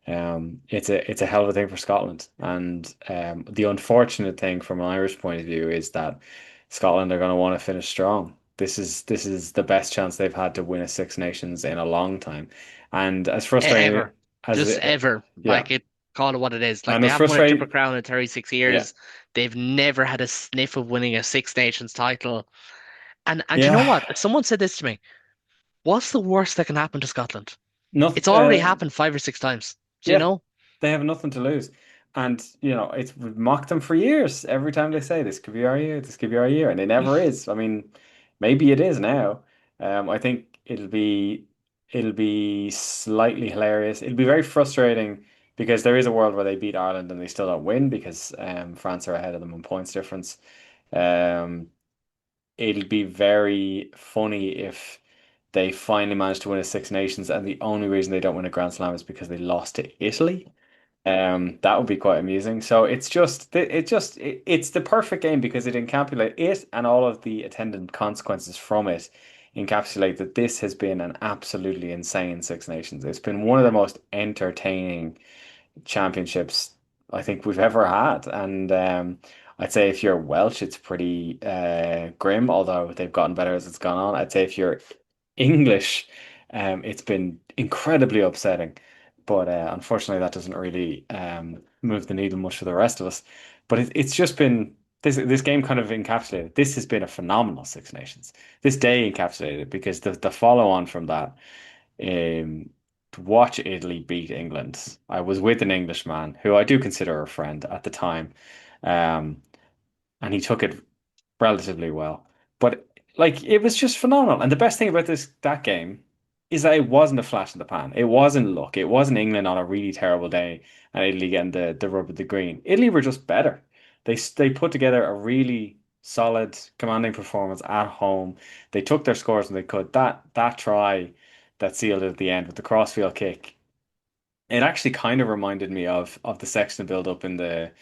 It's a hell of a thing for Scotland, and the unfortunate thing from an Irish point of view is that Scotland are going to want to finish strong. This is the best chance they've had to win a Six Nations in a long time, and as frustrating Ever. as Just it, ever. yeah, Call it what it is. Like and they as haven't won a Triple frustrating, Crown in 36 yeah, years. They've never had a sniff of winning a Six Nations title. And you know yeah, what? Someone said this to me. What's the worst that can happen to Scotland? nothing. It's already happened 5 or 6 times. Do you Yeah, know? they have nothing to lose. And, we've mocked them for years. Every time they say this could be our year, this could be our year, and it never is. I mean, maybe it is now. I think it'll be slightly hilarious. It'll be very frustrating because there is a world where they beat Ireland and they still don't win because France are ahead of them in points difference. Um, it'll be very funny if they finally manage to win a Six Nations and the only reason they don't win a Grand Slam is because they lost to Italy. That would be quite amusing. So it's the perfect game because it encapsulate it and all of the attendant consequences from it encapsulate that this has been an absolutely insane Six Nations. It's been one of the most entertaining championships I think we've ever had. And I'd say if you're Welsh, it's pretty grim, although they've gotten better as it's gone on. I'd say if you're English, it's been incredibly upsetting. But unfortunately, that doesn't really move the needle much for the rest of us. But it's just been this game kind of encapsulated. This has been a phenomenal Six Nations. This day encapsulated it because the follow on from that, to watch Italy beat England. I was with an Englishman who I do consider a friend at the time, um, and he took it relatively well. But like it was just phenomenal. And the best thing about that game is that it wasn't a flash in the pan. It wasn't luck. It wasn't England on a really terrible day and Italy getting the rub of the green. Italy were just better. They put together a really solid commanding performance at home. They took their scores when they could. That try that sealed it at the end with the crossfield kick. It actually kind of reminded me of the Sexton build up in the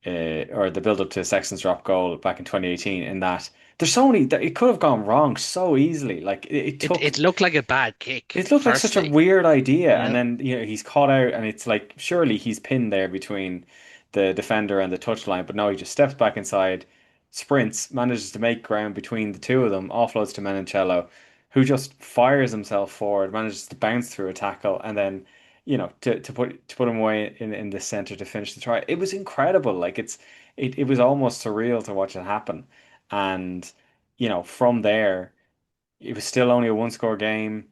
or the build up to Sexton's drop goal back in 2018 in that there's so many that it could have gone wrong so easily. Like it took It looked like a bad kick, it looked like such a firstly. weird idea, and Yeah. then he's caught out, and it's like surely he's pinned there between the defender and the touchline, but no, he just steps back inside, sprints, manages to make ground between the two of them, offloads to Menoncello, who just fires himself forward, manages to bounce through a tackle, and then to put him away in the center to finish the try. It was incredible. Like it was almost surreal to watch it happen, and from there it was still only a one score game.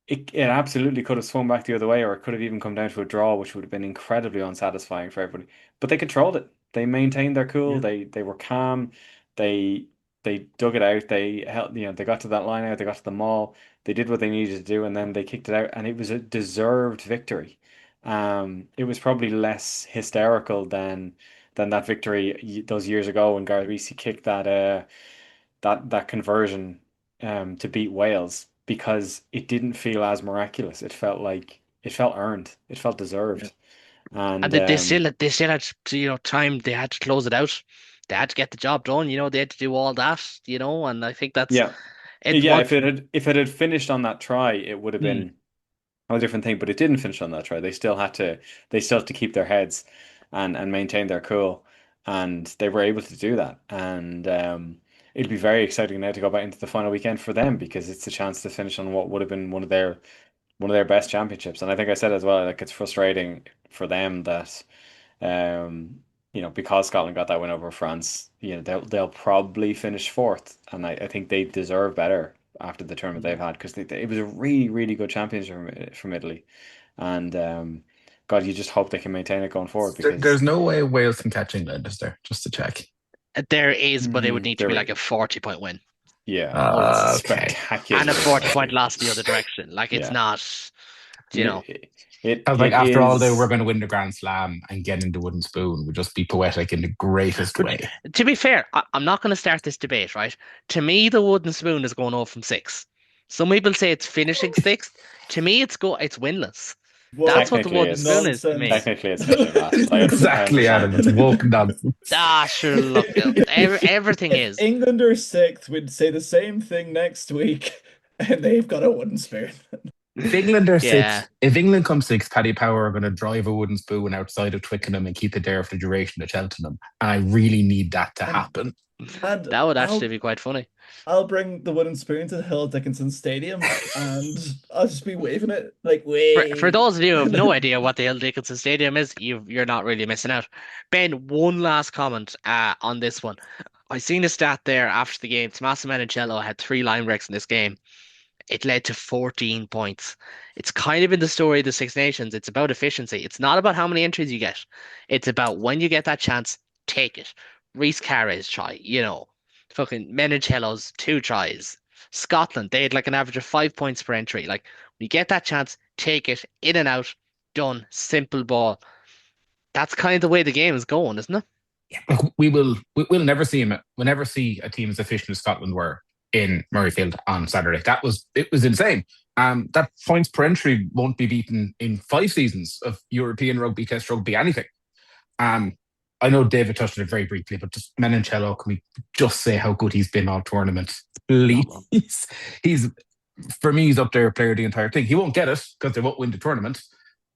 It absolutely could have swung back the other way, or it could have even come down to a draw, which would have been incredibly unsatisfying for everybody. But they controlled it. They maintained their cool. Yeah. They were calm. They they dug it out. They held, they got to that line out. They got to the mall. They did what they needed to do, and then they kicked it out, and it was a deserved victory. It was probably less hysterical than that victory those years ago when Gareth Reese kicked that conversion to beat Wales because it didn't feel as miraculous. It felt earned. It felt Yeah. deserved. And And they still had time. They had to close it out. They had to get the job done. They had to do all that. And I think that's yeah, it. yeah. What? If it had finished on that try, it would have Hmm. been a different thing. But it didn't finish on that try. They still had to keep their heads and maintain their cool. and they were able to do that. And it'll be very exciting now to go back into the final weekend for them because it's a chance to finish on what would have been one of their best championships. And I think I said as well, like it's frustrating for them that because Scotland got that win over France, they'll probably finish fourth, and I think they deserve better after the tournament they've had because it was a really, really good championship from Italy, and God, you just hope they can maintain it going forward because There's no way Wales can catch England, is there? Just to check. There is, but it would need to be there, like a 40-point win. yeah, Oh, it's Okay. spectacular. And a 40-point loss the other direction. Like it's Yeah. not, you know. I was like, after all, is. we're going to win the Grand Slam and get into wooden spoon would just be poetic in the greatest way. To be fair, I'm not going to start this debate, right? To me, the wooden spoon is going off from 6. Some people say it's finishing 6th. To me, it's winless. That's what the Technically, wooden it's spoon is to me. Technically, it's finishing last. Exactly, Adam. It's woken nonsense. Sure, look, everything is. If England are 6th, we'd say the same thing next week, and they've got a wooden spoon. If England are Yeah. 6th, if England comes 6th, Paddy Power are going to drive a wooden spoon outside of Twickenham and keep it there for the duration of Cheltenham. And I really need that to happen. And That would actually be quite funny. I'll bring the wooden spoon to the Hill Dickinson Stadium, and I'll just be waving it like wave. For those of you who have no idea what the Hill Dickinson Stadium is, you're not really missing out. Ben, one last comment on this one. I seen a stat there after the game. Tommaso Menoncello had 3 line breaks in this game. It led to 14 points. It's kind of in the story of the Six Nations. It's about efficiency. It's not about how many entries you get. It's about when you get that chance, take it. Reece Carey's try, fucking Menoncello's 2 tries. Scotland, they had like an average of 5 points per entry. Like, when you get that chance, take it, in and out, done, simple ball. That's kind of the way the game is going, isn't it? Like we'll never see him. We'll never see a team as efficient as Scotland were in Murrayfield on Saturday. It was insane. That points per entry won't be beaten in 5 seasons of European rugby, Test rugby, anything. I know David touched on it very briefly, but just Menoncello, can we just say how good he's been all tournament? Please. For me, he's up there player of the entire thing. He won't get it because they won't win the tournament.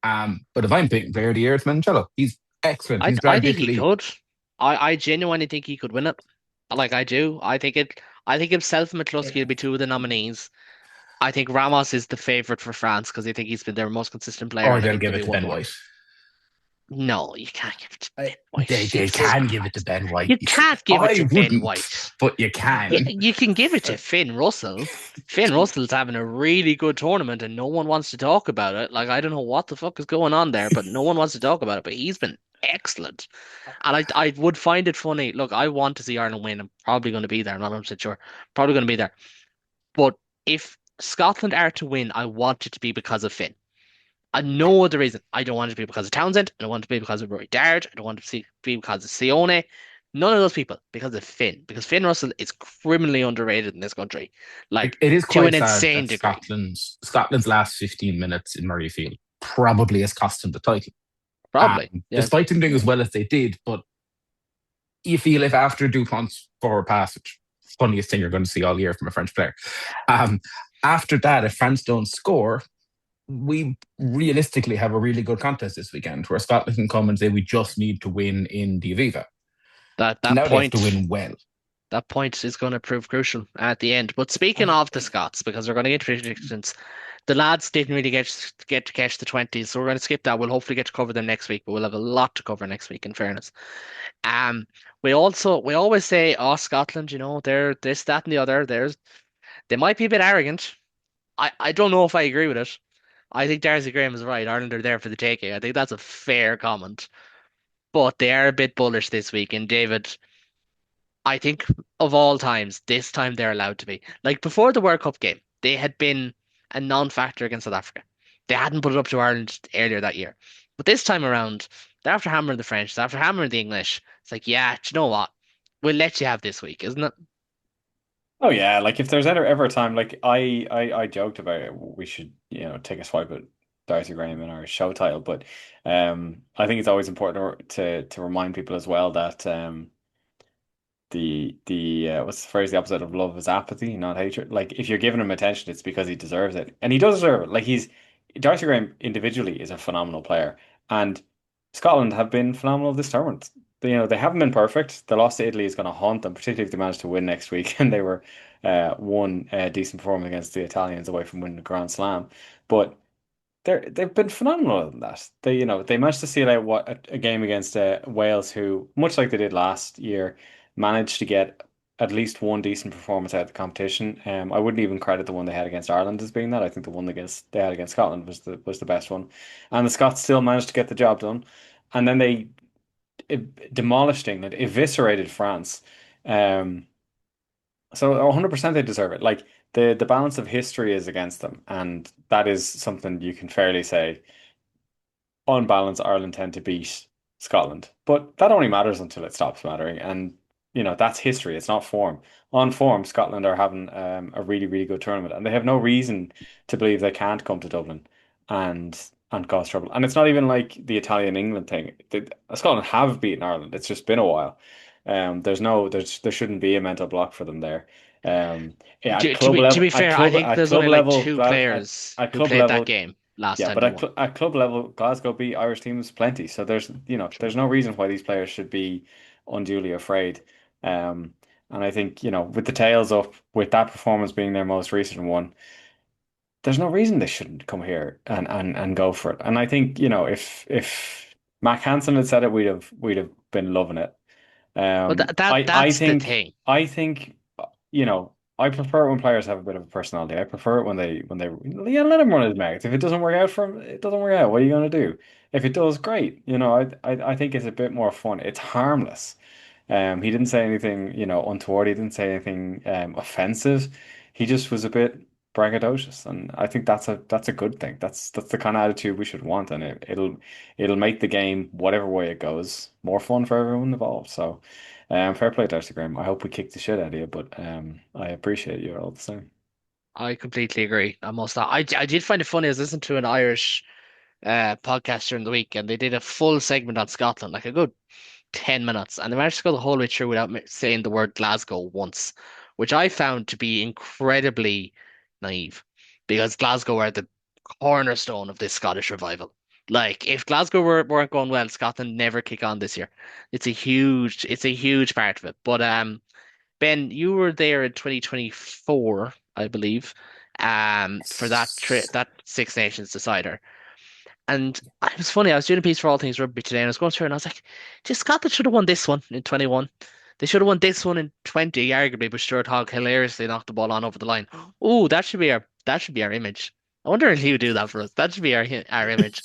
But if I'm picking player of the year, it's Menoncello. He's excellent. He's I think he could. I genuinely think he could win it. Like I do. I think himself and McCluskey will be 2 of the nominees. I think Ramos is the favourite for France because I think he's been their most consistent player. Or they'll give it to Ben White. No, you can't give it to Ben White. They can give it to Ben White. You can't give it to Ben White. But you can. You can give it to Finn Russell. Finn Russell's having a really good tournament and no one wants to talk about it. Like, I don't know what the fuck is going on there, but no one wants to talk about it. But he's been excellent. And I would find it funny. Look, I want to see Ireland win. I'm probably going to be there. I'm not 100% sure. Probably going to be there. But if Scotland are to win, I want it to be because of Finn. No other reason. I don't want it to be because of Townsend. I don't want it to be because of Rory Dard. I don't want it to be because of Sione. None of those people. Because of Finn. Because Finn Russell is criminally underrated in this country. Like, it is to quite an sad insane that degree. Scotland's last 15 minutes in Murrayfield probably has cost them the title. Probably. Yeah. Despite them doing as well as they did, but you feel if after Dupont's forward pass, which funniest thing you're going to see all year from a French player, after that, if France don't score, we realistically have a really good contest this weekend where Scotland can come and say we just need to win in the Aviva. That now point they have to win well. That point is going to prove crucial at the end. But speaking of the Scots, because they're going to get predictions, the lads didn't really get to catch the 20s, so we're going to skip that. We'll hopefully get to cover them next week, but we'll have a lot to cover next week, in fairness. We always say, oh, Scotland, they're this, that, and the other. They might be a bit arrogant. I don't know if I agree with it. I think Darcy Graham is right. Ireland are there for the taking. I think that's a fair comment. But they are a bit bullish this week. And David, I think of all times, this time they're allowed to be. Like before the World Cup game, they had been a non-factor against South Africa. They hadn't put it up to Ireland earlier that year. But this time around, they're after hammering the French, they're after hammering the English. It's like, yeah, do you know what? We'll let you have this week, isn't it? Oh yeah, like if there's ever a time, like I joked about it, we should take a swipe at Darcy Graham in our show title, but I think it's always important to remind people as well that the what's the phrase, the opposite of love is apathy, not hatred. Like if you're giving him attention, it's because he deserves it, and he does deserve it. Like Darcy Graham individually is a phenomenal player, and Scotland have been phenomenal this tournament. they haven't been perfect. The loss to Italy is going to haunt them, particularly if they manage to win next week. And they were one decent performance against the Italians away from winning the Grand Slam. But they've been phenomenal other than that. They managed to seal out a game against Wales, who, much like they did last year, managed to get at least one decent performance out of the competition. I wouldn't even credit the one they had against Ireland as being that. I think the one they had against Scotland was the best one, and the Scots still managed to get the job done. And then they demolished England, eviscerated France. Um, so 100% they deserve it. Like the balance of history is against them, and that is something you can fairly say. On balance, Ireland tend to beat Scotland, but that only matters until it stops mattering. And that's history. It's not form. On form, Scotland are having a really, really good tournament, and they have no reason to believe they can't come to Dublin and cause trouble. And it's not even like the Italian England thing. Scotland have beaten Ireland. It's just been a while. There shouldn't be a mental block for them there. Yeah, at club To level, be fair, I think at there's club only like level, two players at who club played that level, game last yeah, time but they won. at club level, Glasgow beat Irish teams plenty. So there's no reason why these players should be unduly afraid. And I think, with the tails up, with that performance being their most recent one, there's no reason they shouldn't come here and go for it. And I think, if Mac Hansen had said it, we'd have been loving it. But I that's the think thing. I prefer it when players have a bit of a personality. I prefer it when they yeah, let him run his mouth. If it doesn't work out for him, it doesn't work out. What are you going to do? If it does, great. I think it's a bit more fun. It's harmless. He didn't say anything, untoward. He didn't say anything offensive. He just was a bit braggadocious, and I think that's a good thing. That's the kind of attitude we should want, and it'll make the game, whatever way it goes, more fun for everyone involved. So, fair play to Instagram. I hope we kick the shit out of you, but I appreciate you all the same. I completely agree. I did find it funny. I was listening to an Irish podcast during the week, and they did a full segment on Scotland, like a good 10 minutes, and they managed to go the whole way through without saying the word Glasgow once, which I found to be incredibly naive because Glasgow are the cornerstone of this Scottish revival. Like, if Glasgow weren't going well, Scotland never kick on this year. It's a huge part of it. But Ben, you were there in 2024, I believe, for that Six Nations decider. And it was funny. I was doing a piece for All Things Rugby today, and I was going through, and I was like, "Just Scotland should have won this one in 21. They should have won this one in 20, arguably." But Stuart Hogg hilariously knocked the ball on over the line. Oh, that should be our image. I wonder if he would do that for us. That should be our image.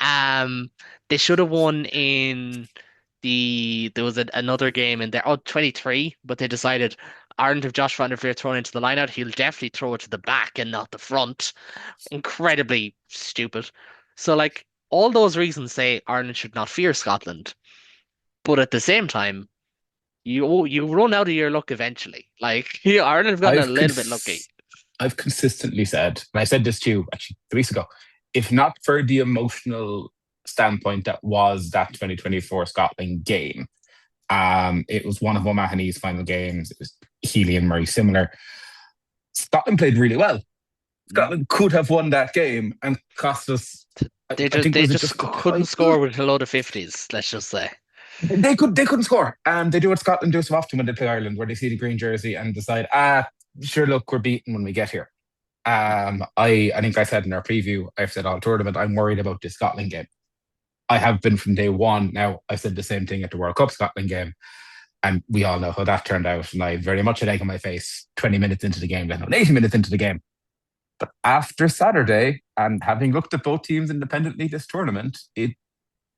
Um, they should have won in there was another game in there. Oh, 23, but they decided Ireland have Josh Van der Veer thrown into the line out. He'll definitely throw it to the back and not the front. Incredibly stupid. So, like, all those reasons say Ireland should not fear Scotland, but at the same time, you run out of your luck eventually. Like, Ireland have gotten a I've little bit lucky. I've consistently said, and I said this to you actually 3 weeks ago, if not for the emotional standpoint that was that 2024 Scotland game, it was one of O'Mahony's final games. It was Healy and Murray similar. Scotland played really well. Scotland could have won that game and cost us. They just couldn't score with a load of 50s, let's just say. They couldn't score. They do what Scotland do so often when they play Ireland, where they see the green jersey and decide, sure, look, we're beaten when we get here. I think I said in our preview, I've said all tournament, I'm worried about this Scotland game. I have been from day one. Now, I said the same thing at the World Cup Scotland game, and we all know how that turned out. And I had very much an egg on my face 20 minutes into the game, let alone 80 minutes into the game. But after Saturday, and having looked at both teams independently this tournament,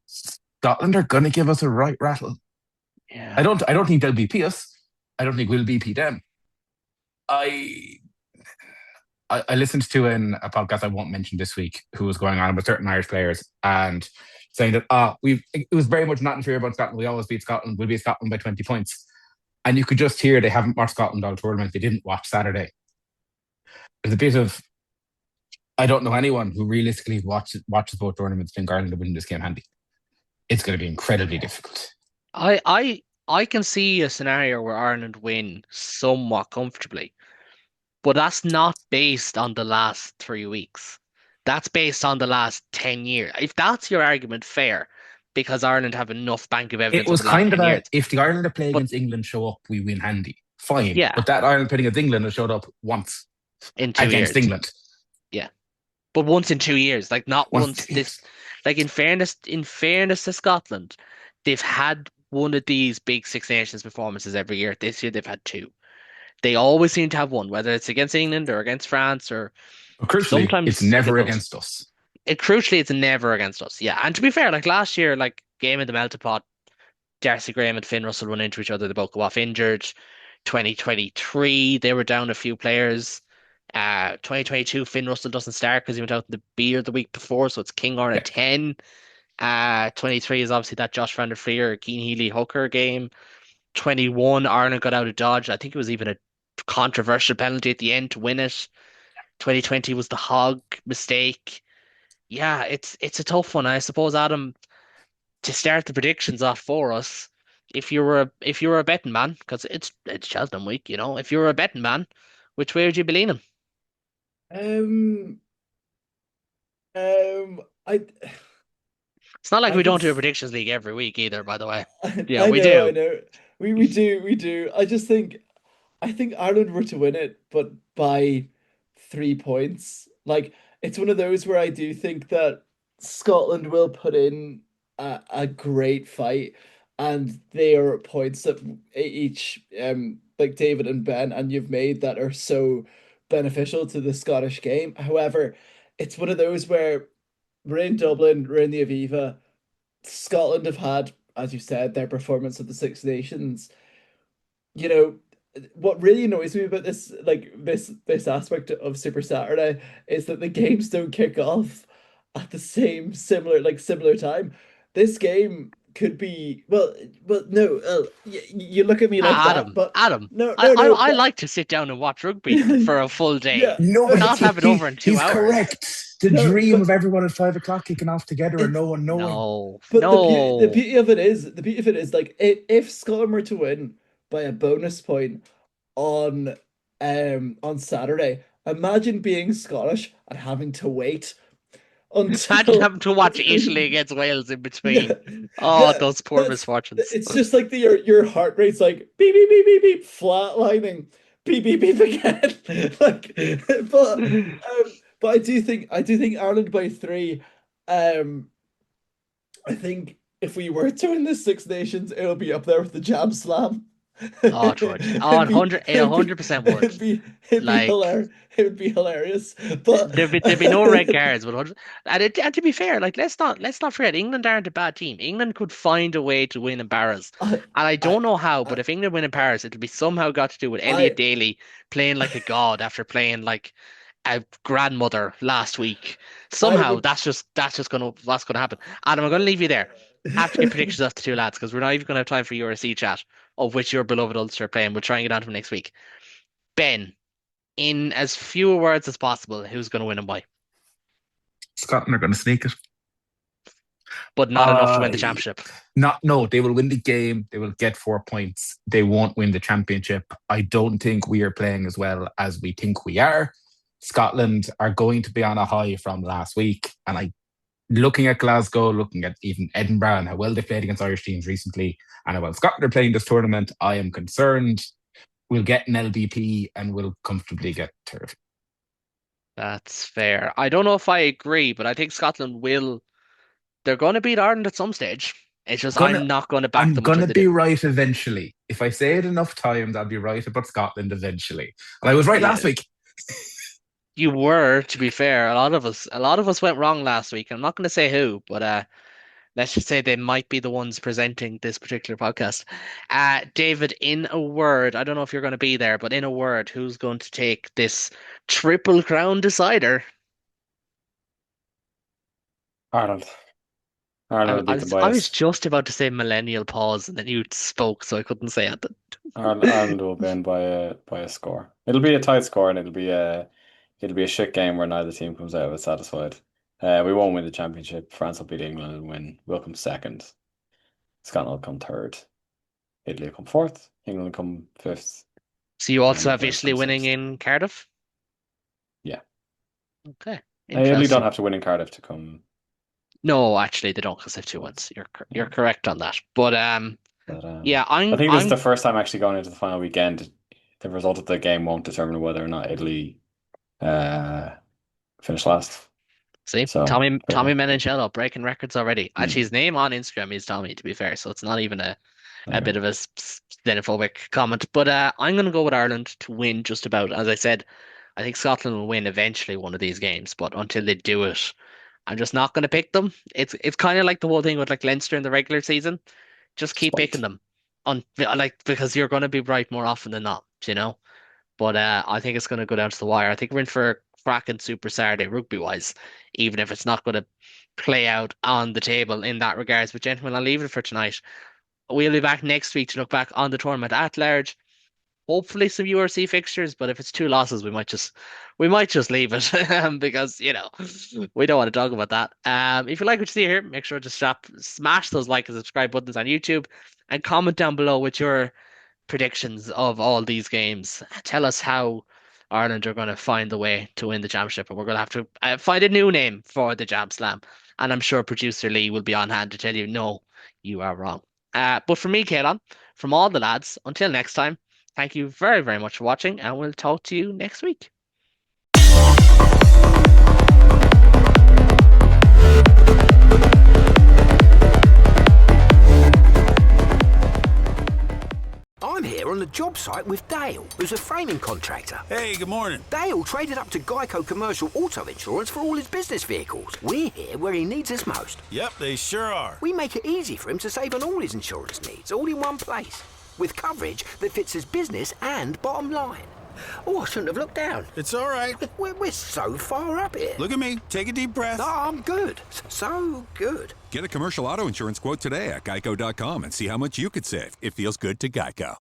Scotland are going to give us a right rattle. Yeah. I don't think they'll BP us. I don't think we'll BP them. I listened to in a podcast I won't mention this week who was going on with certain Irish players and saying that it was very much not in fear about Scotland. We always beat Scotland. We'll beat Scotland by 20 points. And you could just hear they haven't watched Scotland all tournament. They didn't watch Saturday. There's a bit of, I don't know anyone who realistically watches both tournaments think Ireland are winning this game handy. It's going to be incredibly difficult. I can see a scenario where Ireland win somewhat comfortably, but that's not based on the last 3 weeks. That's based on the last 10 years. If that's your argument, fair. because Ireland have enough bank of It evidence was over the last kind of 10 years. if the Ireland that play But against England show up, we win handy. Fine. yeah, But that Ireland playing against England has showed up once in 2 years. against England. Yeah. But once in 2 years, like not once Yes. this, like in fairness to Scotland, they've had one of these big Six Nations performances every year. This year they've had two. They always seem to have one, whether it's against England or against France or But crucially, it's sometimes never against us. against us. Crucially, it's never against us. Yeah. And to be fair, like last year, like game of the melting pot, Darcy Graham and Finn Russell run into each other. They both go off injured. 2023, they were down a few players. 2022, Finn Russell doesn't start because he went out in the beer the week before, so it's Kinghorn Yeah. at 10. 23 is obviously that Josh van der Fleer, Keane Healy hooker game. 21, Ireland got out of dodge. I think it was even a controversial penalty at the end to win it. 2020 was the hog mistake. Yeah, it's a tough one. I suppose, Adam, to start the predictions off for us, if you were a betting man, because it's Cheltenham week, if you were a betting man, which way would you be leaning? Um, I It's not like I we can don't do a predictions league every week either, by the way. Yeah, I we know, I do. know. We do. I think Ireland were to win it, but by 3 points. Like it's one of those where I do think that Scotland will put in a great fight, and they are points that each like David and Ben and you've made that are so beneficial to the Scottish game. However, it's one of those where we're in Dublin, we're in the Aviva. Scotland have had, as you said, their performance at the Six Nations. You know, what really annoys me about this, like this aspect of Super Saturday, is that the games don't kick off at the similar time. This game could be well no, you look at me like that, Adam, but Adam, no, I, no, I no, I but like to sit down and watch rugby for a full day, yeah, No, but not have it over in two he's hours. correct. The no, dream but of everyone at 5 o'clock kicking off together and it's no one knowing. No, But the no. beauty of it is like if Scotland were to win by a bonus point on Saturday, imagine being Scottish and having to wait Imagine until having to watch Italy against Wales in yeah, between. Oh, yeah, those poor that's misfortunes. it's just like your heart rate's like beep beep beep beep beep flatlining beep beep beep again like but I do think Ireland by three. I think if we were to win the Six Nations, it'll be up there with the Jam Slam. Oh, it would. Oh, it It'd be 100% would. it'd be Like, hilarious. It would be hilarious. But there'd be no red cards, but and to be fair, like let's not forget England aren't a bad team. England could find a way to win in Paris, I and I I don't know how. I But if England win in Paris, it'll be somehow got to do with Elliot I Daly playing like a god after playing like a grandmother last week. I Somehow would that's gonna happen. Adam, I'm gonna leave you there. Have to get predictions off the two lads because we're not even gonna have time for URC chat, of which your beloved Ulster are playing. We'll try and get on to them next week. Ben, in as few words as possible, who's going to win and why? Scotland are going to sneak it. But not enough to win the championship. No, they will win the game. They will get 4 points. They won't win the championship. I don't think we are playing as well as we think we are. Scotland are going to be on a high from last week. And looking at Glasgow, looking at even Edinburgh and how well they played against Irish teams recently, and how well Scotland are playing this tournament, I am concerned we'll get an LBP and we'll comfortably get third. That's fair. I don't know if I agree, but I think Scotland will. They're going to beat Ireland at some stage. It's just I'm not going to back I'm them gonna until they be do. right eventually. If I say it enough times, I'll be right about Scotland eventually. And I was right last week. You were, to be fair. A lot of us went wrong last week. I'm not going to say who, but let's just say they might be the ones presenting this particular podcast. David, in a word, I don't know if you're going to be there, but in a word, who's going to take this Triple Crown decider? Ireland. I, Ireland will I beat the was I was bias. just about to say millennial pause, and then you spoke, so I couldn't say it. Ireland will win by a score. It'll be a tight score and it'll be a shit game where neither team comes out of it satisfied. We won't win the championship. France will beat England and win. We'll come second. Scotland will come third. Italy will come fourth. England will come fifth. So you also And have Wales Italy come winning sixth. in Cardiff? Yeah. Okay, Italy don't interesting. have to win in Cardiff to come No, actually, they don't because they have 2 wins. You're correct on that. But But yeah, I think this is the first time actually going into the final weekend. The result of the game won't determine whether or not Italy finish last. See, So Tommy Meninghello breaking records already. Actually, his name on Instagram is Tommy, to be fair, so it's not even a bit of a xenophobic comment. But I'm going to go with Ireland to win just about. As I said, I think Scotland will win eventually one of these games, but until they do it, I'm just not going to pick them. It's kind of like the whole thing with like Leinster in the regular season. Just keep picking spite. them on like because you're going to be right more often than not, you know. But I think it's going to go down to the wire. I think we're in for a cracking Super Saturday rugby wise, even if it's not going to play out on the table in that regards. But gentlemen, I'll leave it for tonight. We'll be back next week to look back on the tournament at large. Hopefully some URC fixtures, but if it's 2 losses, we might just leave it because we don't want to talk about that. If you like what you see here, make sure to smash those like and subscribe buttons on YouTube and comment down below with your predictions of all these games. Tell us how Ireland are going to find the way to win the championship, and we're going to have to find a new name for the Jam Slam. And I'm sure producer Lee will be on hand to tell you, no, you are wrong. But for me, Caolán, from all the lads, until next time, thank you very, very much for watching, and we'll talk to you next week. I'm here on the job site with Dale, who's a framing contractor. Hey, good morning. Dale traded up to Geico Commercial Auto Insurance for all his business vehicles. We're here where he needs us most. Yep, they sure are. We make it easy for him to save on all his insurance needs, all in one place, with coverage that fits his business and bottom line. Oh, I shouldn't have looked down. It's all right. We're so far up here. Look at me. Take a deep breath. No, I'm good. So good. Get a commercial auto insurance quote today at geico.com and see how much you could save. It feels good to Geico.